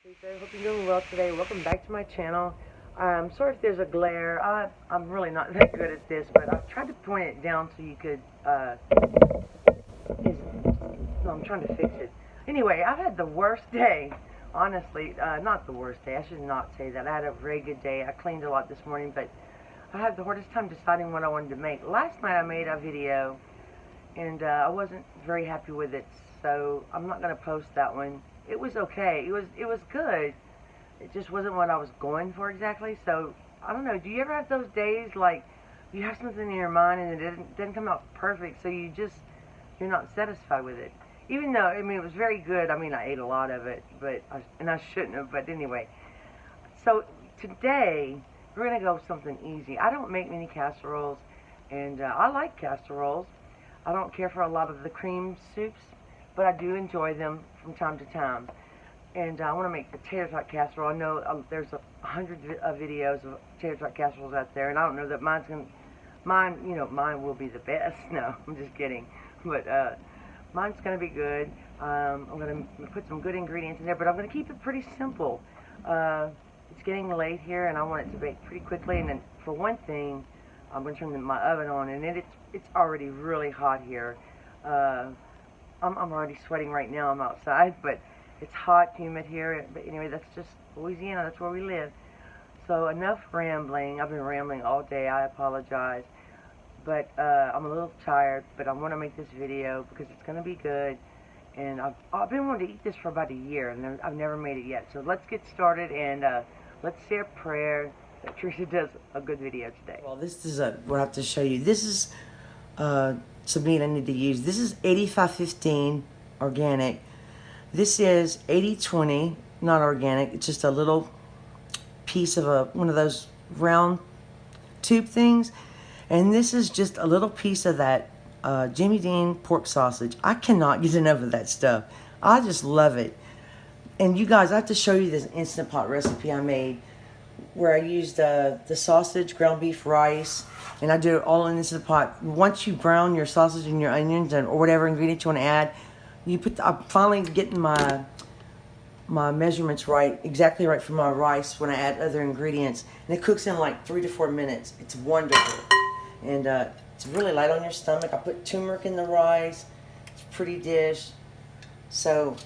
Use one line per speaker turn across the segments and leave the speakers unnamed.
Tressa, I hope you're doing well today. Welcome back to my channel. Sorry if there's a glare. I'm really not that good at this, but I've tried to point it down so you could, no, I'm trying to fix it. Anyway, I've had the worst day, honestly, not the worst day, I should not say that. I had a very good day. I cleaned a lot this morning, but I had the hardest time deciding what I wanted to make. Last night I made a video, and I wasn't very happy with it, so I'm not going to post that one. It was okay. It was good. It just wasn't what I was going for exactly. So I don't know. Do you ever have those days like you have something in your mind and it doesn't come out perfect, so you're not satisfied with it? Even though I mean it was very good. I mean I ate a lot of it, but I shouldn't have. But anyway, so today we're gonna go with something easy. I don't make many casseroles, and I like casseroles. I don't care for a lot of the cream soups, but I do enjoy them from time to time. And I want to make the tater tot casserole. I know there's 100 videos of tater tot casseroles out there, and I don't know that mine will be the best. No, I'm just kidding. But mine's gonna be good. I'm gonna put some good ingredients in there, but I'm gonna keep it pretty simple. It's getting late here, and I want it to bake pretty quickly. And then for one thing, I'm gonna turn my oven on, and it's already really hot here. I'm already sweating right now. I'm outside, but it's hot, humid here. But anyway, that's just Louisiana. That's where we live. So enough rambling. I've been rambling all day. I apologize. But I'm a little tired, but I want to make this video because it's going to be good. And I've been wanting to eat this for about a year, and I've never made it yet. So let's get started, and let's say a prayer that Tressa does a good video today. Well, this is what I have to show you. This is some meat I need to use. This is 8515 organic. This is 8020 not organic. It's just a little piece of one of those round tube things. And this is just a little piece of that Jimmy Dean pork sausage. I cannot get enough of that stuff. I just love it. And you guys, I have to show you this Instant Pot recipe I made where I used the sausage, ground beef, rice, and I do it all in this pot. Once you brown your sausage and your onions or whatever ingredient you want to add, you put. I'm finally getting my measurements right, exactly right for my rice when I add other ingredients, and it cooks in like 3 to 4 minutes. It's wonderful, and it's really light on your stomach. I put turmeric in the rice. It's a pretty dish. So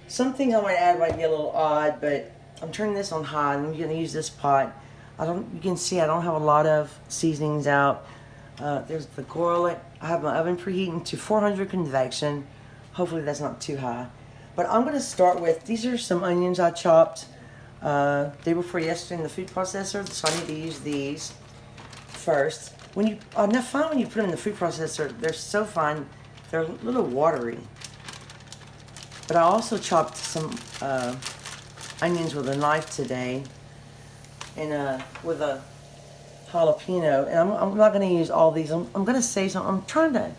some things I might add might be a little odd, but I'm turning this on high, and I'm going to use this pot. You can see I don't have a lot of seasonings out. There's the garlic. I have my oven preheating to 400 convection. Hopefully that's not too high. But I'm going to start with, these are some onions I chopped day before yesterday in the food processor, so I need to use these first. I find when you put them in the food processor, they're so fine, they're a little watery. But I also chopped some onions with a knife today, and with a jalapeno. And I'm not going to use all these. I'm going to save some. I'm trying to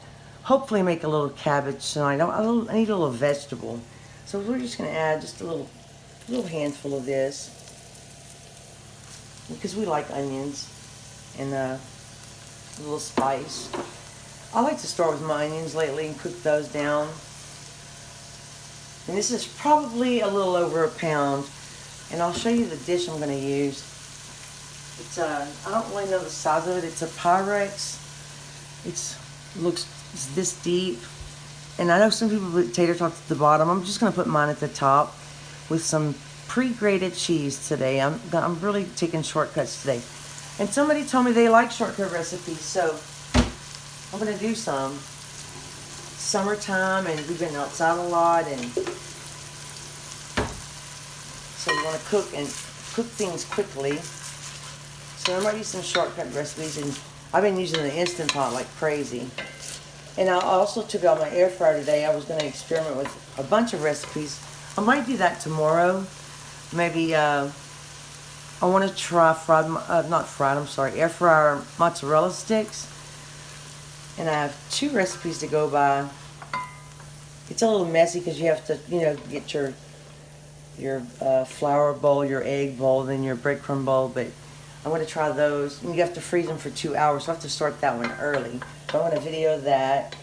hopefully make a little cabbage tonight. I need a little vegetable. So we're just going to add just a little handful of this because we like onions and a little spice. I like to start with my onions lately and cook those down. And this is probably a little over a pound. And I'll show you the dish I'm going to use. It's I don't really know the size of it. It's a Pyrex. It's this deep. And I know some people put tater tots at the bottom. I'm just going to put mine at the top with some pre-grated cheese today. I'm really taking shortcuts today. And somebody told me they like shortcut recipes, so I'm going to do some. Summertime, and we've been outside a lot, and so we want to cook things quickly. So there might be some shortcut recipes, and I've been using the Instant Pot like crazy. And I also took out my air fryer today. I was going to experiment with a bunch of recipes. I might do that tomorrow. Maybe I want to try air fryer mozzarella sticks. And I have 2 recipes to go by. It's a little messy because you have to, get your flour bowl, your egg bowl, then your breadcrumb bowl. But I'm going to try those. And you have to freeze them for 2 hours, so I have to start that one early. So I'm going to video that.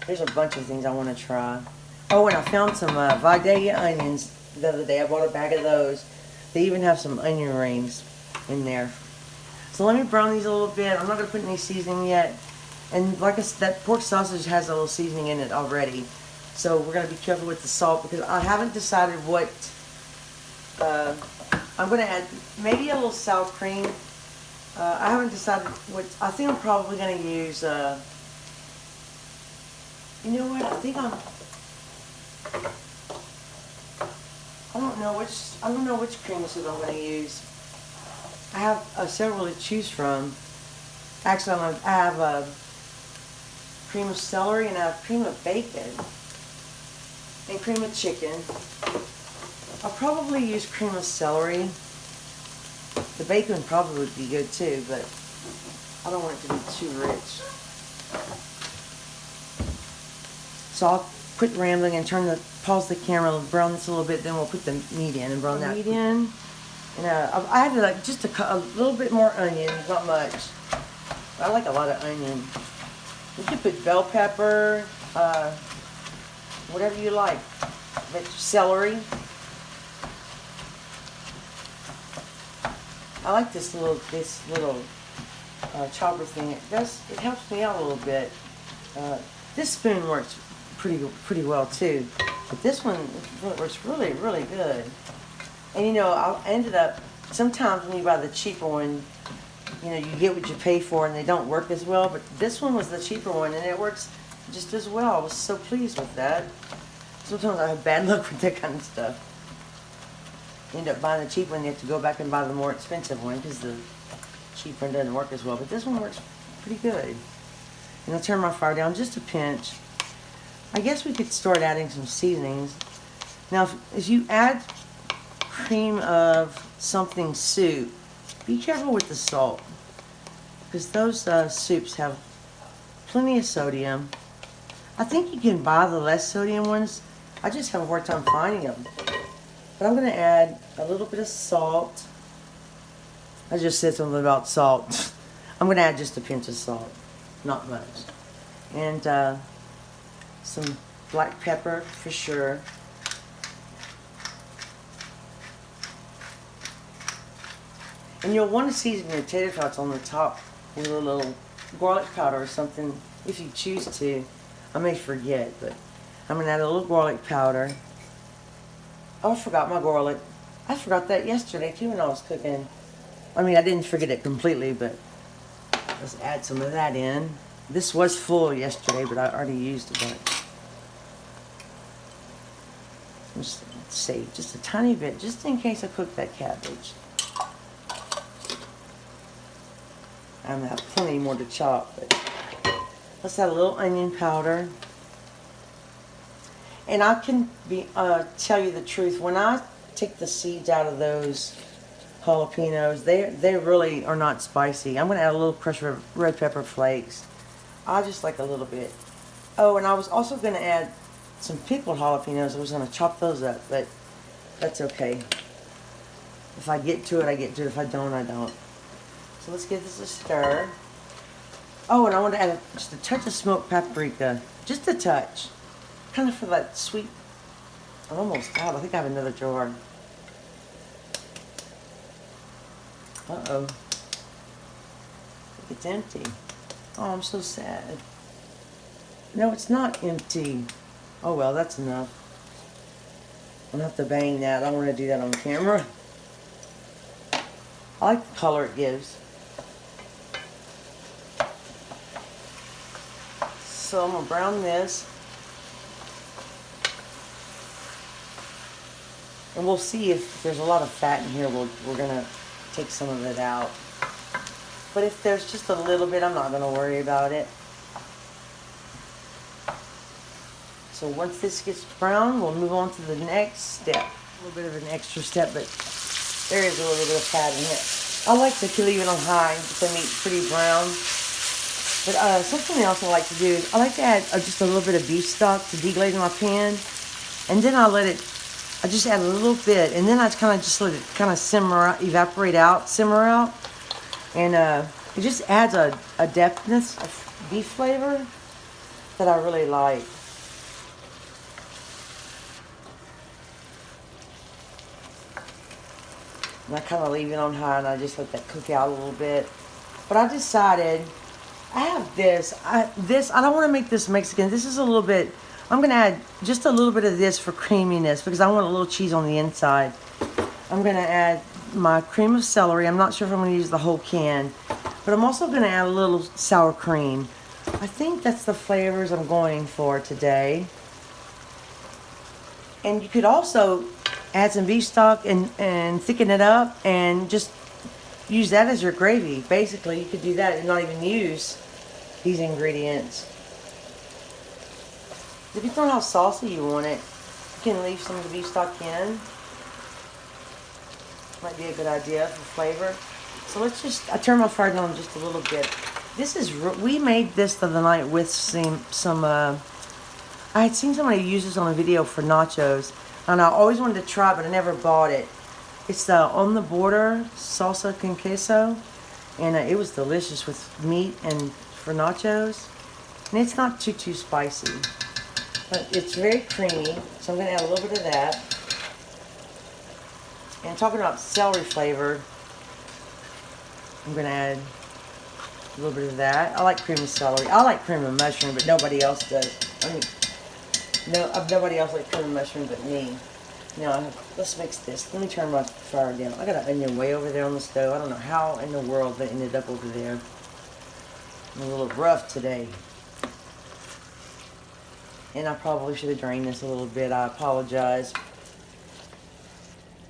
There's a bunch of things I want to try. Oh, and I found some Vidalia onions the other day. I bought a bag of those. They even have some onion rings in there. So let me brown these a little bit. I'm not going to put any seasoning yet. And like I said, that pork sausage has a little seasoning in it already. So we're going to be careful with the salt because I haven't decided what... I'm going to add maybe a little sour cream. I haven't decided what... I think I'm probably going to use... you know what? I don't know which creases I'm going to use. I have several to choose from. Actually, I have cream of celery and I have cream of bacon and cream of chicken. I'll probably use cream of celery. The bacon probably would be good too, but I don't want it to be too rich. So I'll quit rambling and pause the camera, brown this a little bit, then we'll put the meat in and brown that meat in. And I added like just a little bit more onion, not much. I like a lot of onion. You can put bell pepper, whatever you like. But celery. I like this little chopper thing. It helps me out a little bit. This spoon works pretty well too, but this one works really good. And you know, I ended up sometimes when you buy the cheaper one, you know, you get what you pay for and they don't work as well, but this one was the cheaper one and it works just as well. I was so pleased with that. Sometimes I have bad luck with that kind of stuff. You end up buying the cheap one, you have to go back and buy the more expensive one because the cheap one doesn't work as well, but this one works pretty good. And I'll turn my fire down just a pinch. I guess we could start adding some seasonings. Now, as you add cream of something soup, be careful with the salt because those soups have plenty of sodium. I think you can buy the less sodium ones. I just have a hard time finding them. But I'm going to add a little bit of salt. I just said something about salt. I'm going to add just a pinch of salt, not much. And some black pepper for sure. And you'll want to season your tater tots on the top with a little garlic powder or something if you choose to. I may forget, but I'm going to add a little garlic powder. Oh, I forgot my garlic. I forgot that yesterday too when I was cooking. I mean, I didn't forget it completely, but let's add some of that in. This was full yesterday, but I already used a bunch. Let's save just a tiny bit, just in case I cook that cabbage. I have plenty more to chop, but let's add a little onion powder. And I can tell you the truth, when I take the seeds out of those jalapenos, they really are not spicy. I'm going to add a little crushed red pepper flakes. I just like a little bit. Oh, and I was also going to add some pickled jalapenos. I was going to chop those up, but that's okay. If I get to it, I get to it. If I don't, I don't. So let's give this a stir. Oh, and I want to add just a touch of smoked paprika. Just a touch. Kind of for that sweet. I'm almost out. I think I have another jar. Uh-oh. It's empty. Oh, I'm so sad. No, it's not empty. Oh, well, that's enough. I'm going to have to bang that. I don't want to do that on camera. I like the color it gives. So I'm going to brown this. And we'll see if there's a lot of fat in here. We're going to take some of it out. But if there's just a little bit, I'm not going to worry about it. So once this gets brown, we'll move on to the next step. A little bit of an extra step, but there is a little bit of fat in it. I like to leave it on high, get the meat pretty brown. But something else I like to do is I like to add just a little bit of beef stock to deglaze in my pan. And then I just add a little bit, and then I kind of just let it kind of simmer out, simmer out. And it just adds a depthness of beef flavor that I really like. And I kind of leave it on high and I just let that cook out a little bit. But I decided, I have this. I don't want to make this Mexican. This is a little bit, I'm going to add just a little bit of this for creaminess because I want a little cheese on the inside. I'm going to add my cream of celery. I'm not sure if I'm going to use the whole can. But I'm also going to add a little sour cream. I think that's the flavors I'm going for today. And you could also add some beef stock and thicken it up and just use that as your gravy. Basically, you could do that and not even use these ingredients. Depending on how saucy you want it, you can leave some of the beef stock in. Might be a good idea for flavor. So let's just, I turn my fire down just a little bit. This is, we made this the other night with some I had seen somebody use this on a video for nachos. And I always wanted to try it, but I never bought it. It's the On the Border salsa con queso. And it was delicious with meat and for nachos. And it's not too spicy. But it's very creamy. So I'm going to add a little bit of that. And talking about celery flavor, I'm going to add a little bit of that. I like cream of celery. I like cream of mushroom, but nobody else does. I mean, nobody else likes cream of mushroom but me. Now, let's mix this. Let me turn my fire down. I got an onion way over there on the stove. I don't know how in the world they ended up over there. I'm a little rough today. And I probably should have drained this a little bit. I apologize.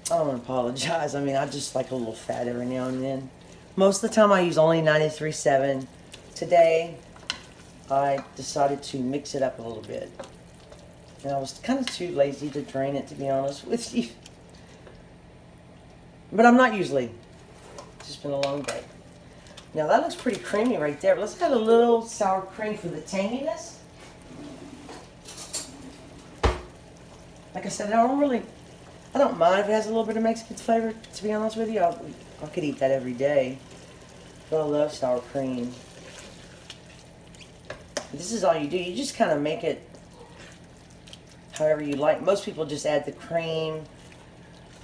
I don't want to apologize. I mean, I just like a little fat every now and then. Most of the time I use only 93.7. Today, I decided to mix it up a little bit. And I was kind of too lazy to drain it, to be honest with you. But I'm not usually. It's just been a long day. Now that looks pretty creamy right there. But let's add a little sour cream for the tanginess. Like I said, I don't mind if it has a little bit of Mexican flavor, to be honest with you. I could eat that every day. But I love sour cream. This is all you do. You just kind of make it however you like. Most people just add the cream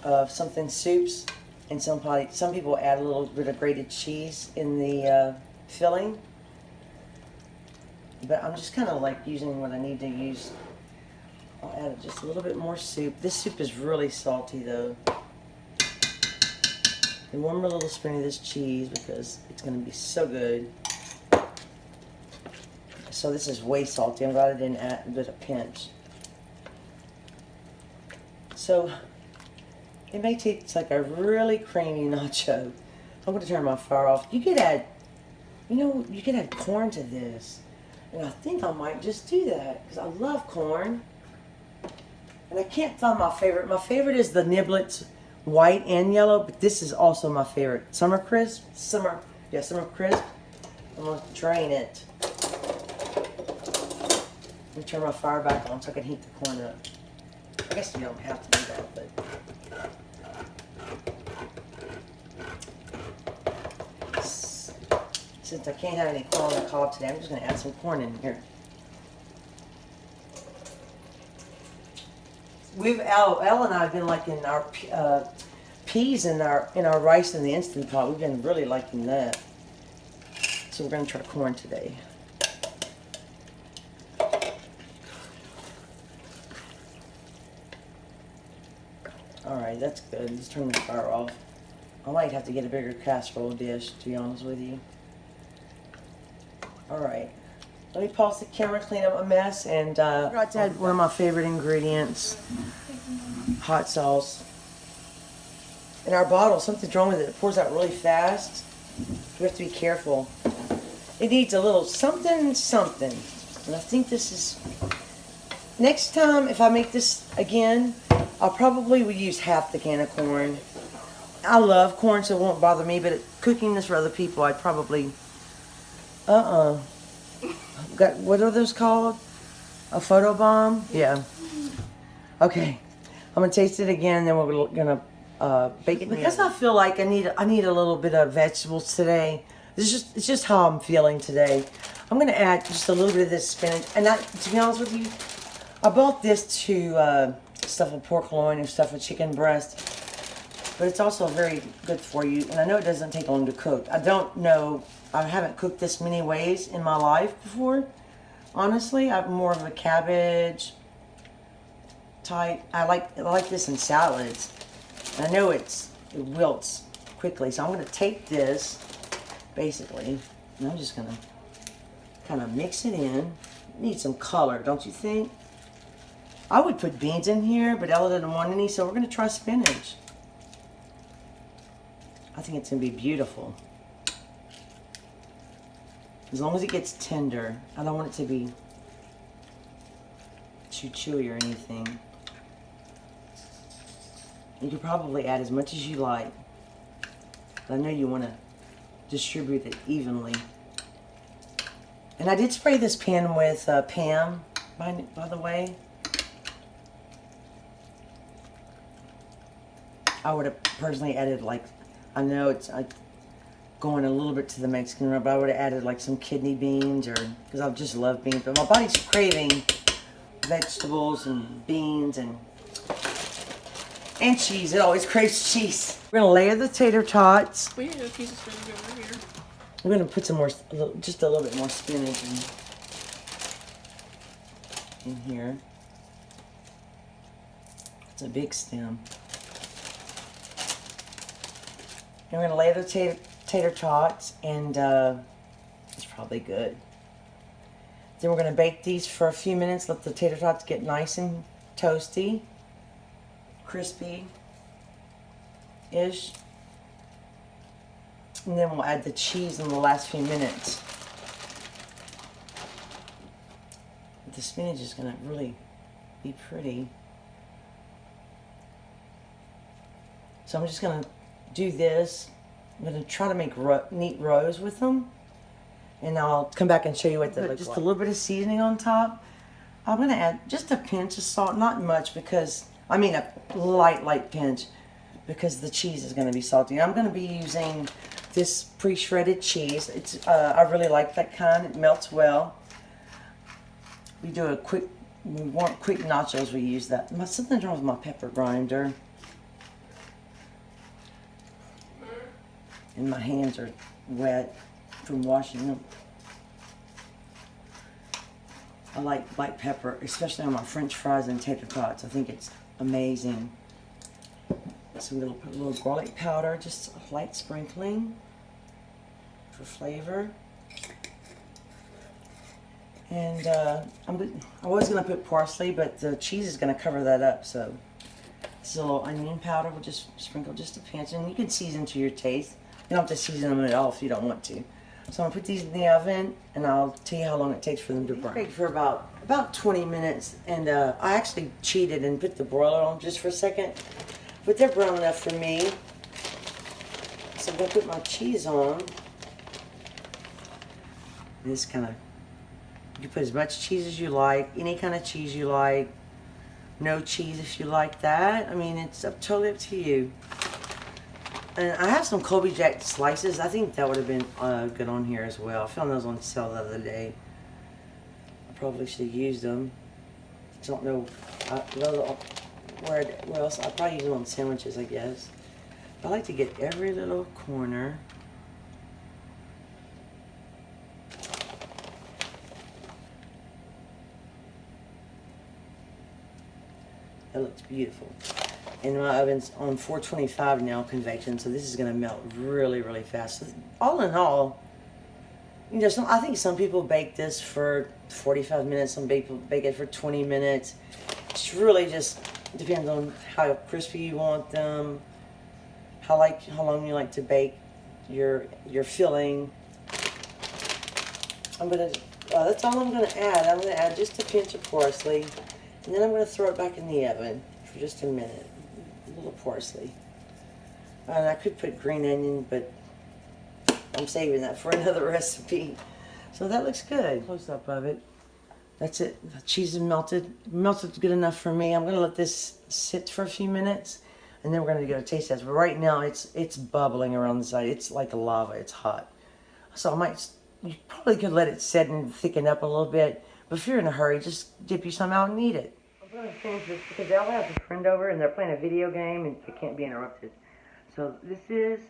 of something soups, and some people add a little bit of grated cheese in the filling. But I'm just kind of like using what I need to use. I'll add just a little bit more soup. This soup is really salty though. And one more little spoon of this cheese because it's going to be so good. So this is way salty. I'm glad I didn't add a pinch. So it may taste like a really creamy nacho. I'm going to turn my fire off. You could add, you could add corn to this. And I think I might just do that because I love corn. And I can't find my favorite. My favorite is the Niblets, white and yellow, but this is also my favorite. Summer Crisp. Summer Crisp. I'm going to drain it. Let me turn my fire back on so I can heat the corn up. I guess you don't have to do that, but since I can't have any corn on the cob today, I'm just going to add some corn in here. Elle and I have been liking our peas in our rice in the Instant Pot. We've been really liking that. So we're going to try corn today. Alright, that's good. Let's turn the fire off. I might have to get a bigger casserole dish, to be honest with you. Alright. Let me pause the camera, clean up a mess, and I forgot to add one of my favorite ingredients, hot sauce. In our bottle, something's wrong with it. It pours out really fast. We have to be careful. It needs a little something. And I think this is... Next time, if I make this again, I'll probably would use half the can of corn. I love corn, so it won't bother me, but cooking this for other people, I'd probably... What are those called? A photo bomb? Yeah. Okay. I'm gonna taste it again, then we're gonna bake it. Because I feel like I need a little bit of vegetables today. It's just how I'm feeling today. I'm gonna add just a little bit of this spinach. And to be honest with you, I bought this to stuff with pork loin and stuff with chicken breast. but it's also very good for you. And I know it doesn't take long to cook. I don't know, I haven't cooked this many ways in my life before. Honestly, I'm more of a cabbage type. I like this in salads. And I know it wilts quickly, so I'm going to take this, basically, and I'm just going to kind of mix it in. Need some color, don't you think? I would put beans in here, but Ella didn't want any, so we're going to try spinach. I think it's going to be beautiful. As long as it gets tender. I don't want it to be too chewy or anything. You could probably add as much as you like. But I know you want to distribute it evenly. And I did spray this pan with Pam, by the way. I would have personally added, like, I know it's going a little bit to the Mexican rub, but I would have added like some kidney beans, or because I just love beans. But my body's craving vegetables and beans and cheese. It always craves cheese. We're gonna layer the tater tots.
We need a piece of spinach over here.
We're gonna put some more, just a little bit more spinach in here. It's a big stem. And we're gonna layer the tater tots, and it's probably good. Then we're gonna bake these for a few minutes. Let the tater tots get nice and toasty, crispy-ish. And then we'll add the cheese in the last few minutes. The spinach is gonna really be pretty. So I'm just gonna do this. I'm gonna try to make neat rows with them, and I'll come back and show you what they look like. Just a little bit of seasoning on top. I'm gonna add just a pinch of salt, not much, because I mean a light pinch, because the cheese is gonna be salty. I'm gonna be using this pre-shredded cheese. It's I really like that kind. It melts well. We want quick nachos. We use that. Something's wrong with my pepper grinder. And my hands are wet from washing them. I like black pepper, especially on my French fries and tater tots. I think it's amazing. So we'll put a little garlic powder, just a light sprinkling for flavor. And I was going to put parsley, but the cheese is going to cover that up. So this is a little onion powder. We'll just sprinkle just a pinch, and you can season to your taste. You don't have to season them at all if you don't want to. So I'm gonna put these in the oven, and I'll tell you how long it takes for them to brown. Bake for about 20 minutes, and I actually cheated and put the broiler on just for a second, but they're brown enough for me. So I'm gonna put my cheese on. This kind of, you put as much cheese as you like, any kind of cheese you like. No cheese if you like that. I mean, it's totally up to you. And I have some Colby Jack slices. I think that would have been good on here as well. I found those on sale the other day. I probably should have used them. I don't know where else. I'll probably use them on sandwiches, I guess. I like to get every little corner. That looks beautiful. And my oven's on 425 now, convection, so this is going to melt really, really fast. So all in all, you know, I think some people bake this for 45 minutes, some people bake it for 20 minutes. It's really just depends on how crispy you want them, how long you like to bake your filling. That's all I'm gonna add. I'm gonna add just a pinch of parsley, and then I'm gonna throw it back in the oven for just a minute. A little parsley. And I could put green onion, but I'm saving that for another recipe. So that looks good. Close up of it. That's it. The cheese is melted. Melted good enough for me. I'm gonna let this sit for a few minutes, and then we're gonna get a taste test. But right now it's bubbling around the side. It's like lava. It's hot. So you probably could let it set and thicken up a little bit. But if you're in a hurry, just dip you some out and eat it. I'm going to finish this because Ella has a friend over and they're playing a video game and it can't be interrupted. So this is,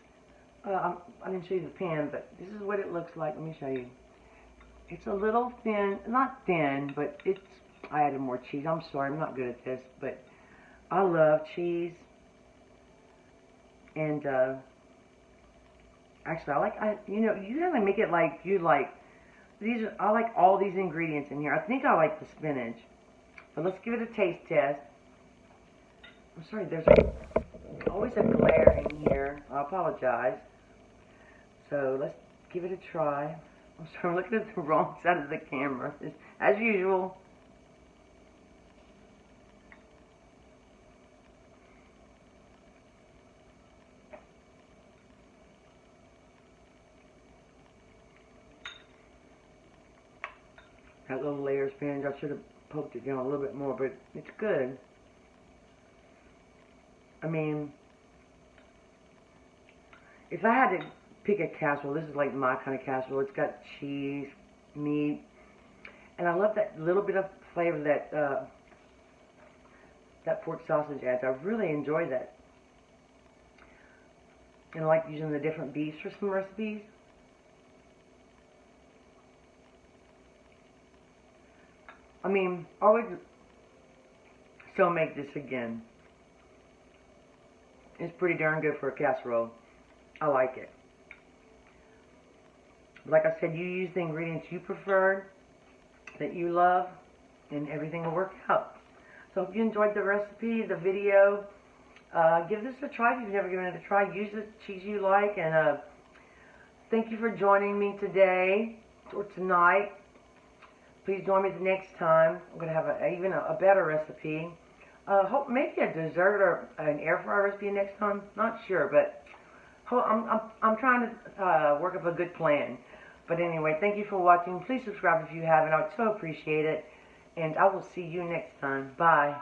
I didn't show you the pan, but this is what it looks like. Let me show you. It's a little thin, not thin, but it's, I added more cheese. I'm sorry, I'm not good at this, but I love cheese. And, actually, you know, you gotta make it like you like. I like all these ingredients in here. I think I like the spinach. But let's give it a taste test. I'm sorry, there's always a glare in here. I apologize. So let's give it a try. I'm sorry, I'm looking at the wrong side of the camera, as usual. That little layer spinach, I should have poked it down a little bit more, but it's good. I mean, if I had to pick a casserole, this is like my kind of casserole. It's got cheese, meat, and I love that little bit of flavor that that pork sausage adds. I really enjoy that. And I like using the different beefs for some recipes. I mean, I would still make this again. It's pretty darn good for a casserole. I like it. Like I said, you use the ingredients you prefer, that you love, and everything will work out. So if you enjoyed the recipe, the video, give this a try if you've never given it a try. Use the cheese you like, and thank you for joining me today or tonight. Please join me the next time. I'm going to have even a better recipe. Hope maybe a dessert or an air fryer recipe next time. Not sure, but I'm trying to work up a good plan. But anyway, thank you for watching. Please subscribe if you haven't. I would so appreciate it. And I will see you next time. Bye.